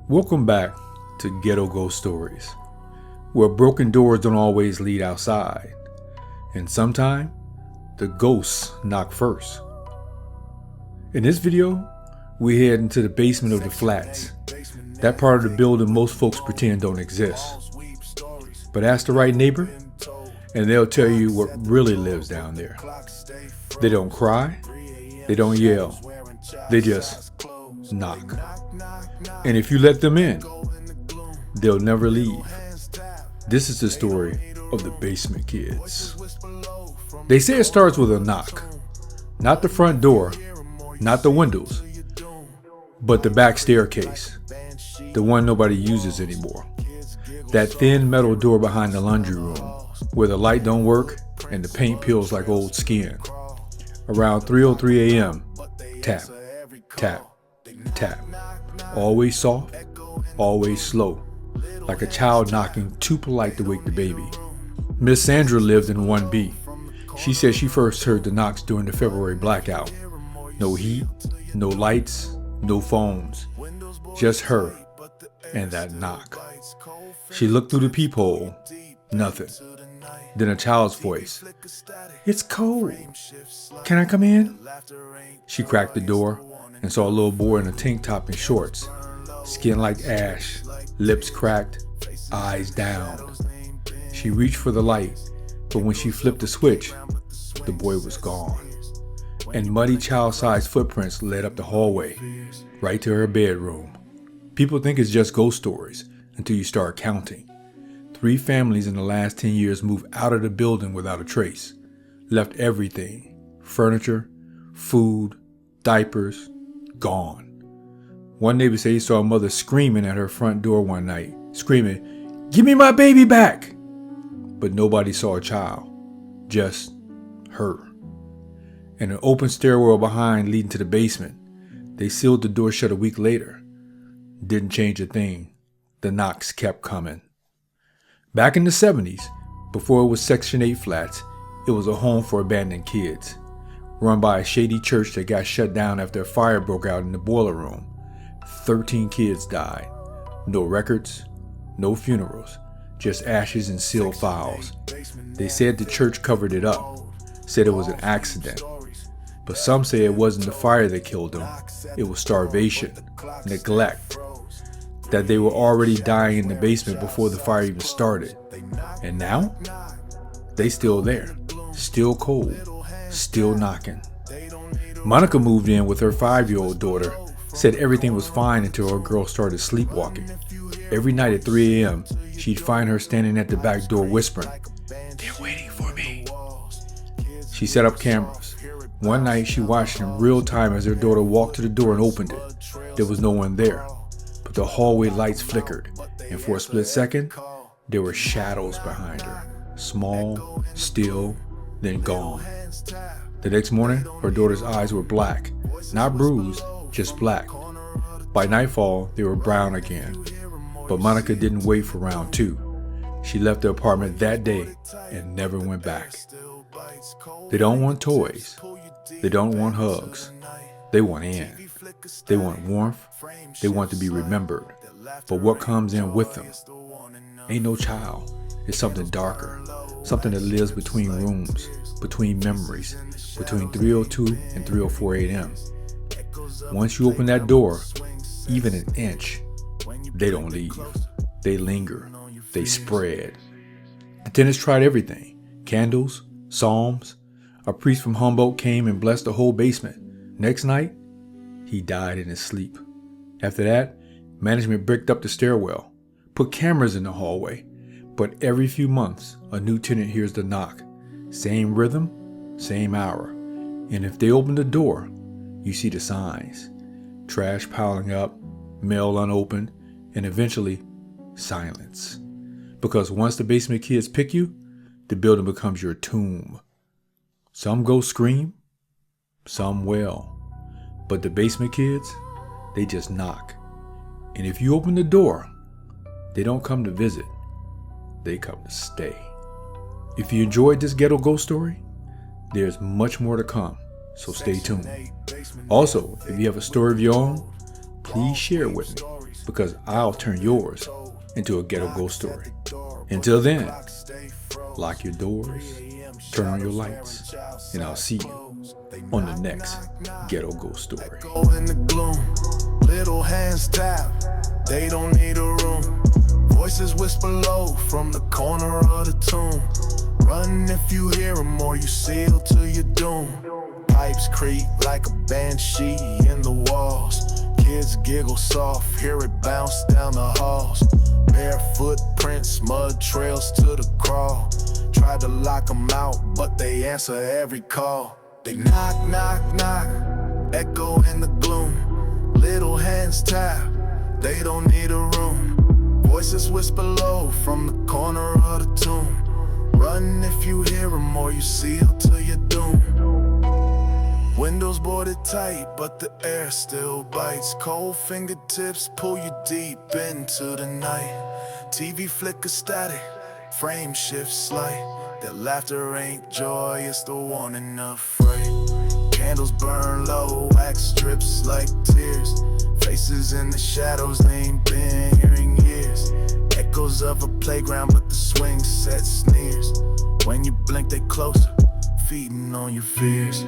Welcome back to Ghetto Ghost Stories, where broken doors don't always lead outside, and sometimes the ghosts knock first. In this video, we head into the basement of the flats, that part of the building most folks pretend don't exist. But ask the right neighbor, and they'll tell you what really lives down there. They don't cry, they don't yell, they just knock. And if you let them in, they'll never leave. This is the story of the Basement Kids. They say it starts with a knock. Not the front door, not the windows, but the back staircase. The one nobody uses anymore. That thin metal door behind the laundry room, where the light don't work and the paint peels like old skin. Around 3:03 a.m., tap, tap, tap. Always soft, always slow, like a child knocking too polite to wake the baby. Miss Sandra lived in 1B. She said she first heard the knocks during the February blackout. No heat, no lights, no phones, just her and that knock. She looked through the peephole, nothing. Then a child's voice. "It's cold. Can I come in?" She cracked the door and saw a little boy in a tank top and shorts, skin like ash, lips cracked, eyes down. She reached for the light, but when she flipped the switch, the boy was gone. And muddy child-sized footprints led up the hallway, right to her bedroom. People think it's just ghost stories until you start counting. 3 families in the last 10 years moved out of the building without a trace. Left everything, furniture, food, diapers, gone. One neighbor said he saw a mother screaming at her front door one night, screaming, "Give me my baby back!" But nobody saw a child, just her. And an open stairwell behind leading to the basement. They sealed the door shut a week later. Didn't change a thing. The knocks kept coming. Back in the 70s, before it was Section 8 flats, it was a home for abandoned kids, run by a shady church that got shut down after a fire broke out in the boiler room. 13 kids died. No records, no funerals, just ashes and sealed files. They said the church covered it up, said it was an accident. But some say it wasn't the fire that killed them, it was starvation, neglect, that they were already dying in the basement before the fire even started. And now, they still there, still cold, still knocking. Monica moved in with her 5-year-old daughter, said everything was fine until her girl started sleepwalking. Every night at 3 a.m., she'd find her standing at the back door whispering, "They're waiting for me." She set up cameras. One night she watched in real time as her daughter walked to the door and opened it. There was no one there, but the hallway lights flickered, and for a split second, there were shadows behind her. Small, still, then gone. The next morning, her daughter's eyes were black, not bruised, just black. By nightfall, they were brown again. But Monica didn't wait for round 2. She left the apartment that day and never went back. They don't want toys. They don't want hugs. They want in. They want warmth. They want to be remembered. But what comes in with them? Ain't no child. It's something darker. Something that lives between rooms, between memories, between 3:02 and 3:04 a.m. Once you open that door, even an inch, they don't leave. They linger. They spread. The tenants tried everything. Candles, psalms. A priest from Humboldt came and blessed the whole basement. Next night, he died in his sleep. After that, management bricked up the stairwell, put cameras in the hallway. But every few months, a new tenant hears the knock. Same rhythm, same hour. And if they open the door, you see the signs. Trash piling up, mail unopened, and eventually, silence. Because once the basement kids pick you, the building becomes your tomb. Some go scream, some wail. But the basement kids, they just knock. And if you open the door, they don't come to visit. They come to stay. If you enjoyed this ghetto ghost story, there's much more to come, so stay tuned. Also, if you have a story of your own, please share it with me. because I'll turn yours into a ghetto ghost story. Until then, lock your doors, turn on your lights, and I'll see you on the next ghetto ghost story. In the gloom, little hands tap, they don't need a room. Voices whisper low from the corner of the tomb. Run if you hear them or you seal to your doom. Pipes creak like a banshee in the walls. Kids giggle soft, hear it bounce down the halls. Bare footprints, mud trails to the crawl. Tried to lock them out, but they answer every call. They knock, knock, knock, echo in the gloom. Little hands tap, they don't need a room. Voices whisper low from the corner of the tomb. Run if you hear them or you seal to your doom. Windows boarded tight, but the air still bites. Cold fingertips pull you deep into the night. TV flicker static, frame shift slight. That laughter ain't joy, it's the warning of fright. Candles burn low, wax drips like tears. Faces in the shadows, they ain't been here in years. Echoes of a playground, but the swing set sneers. When you blink, they closer, feeding on your fears.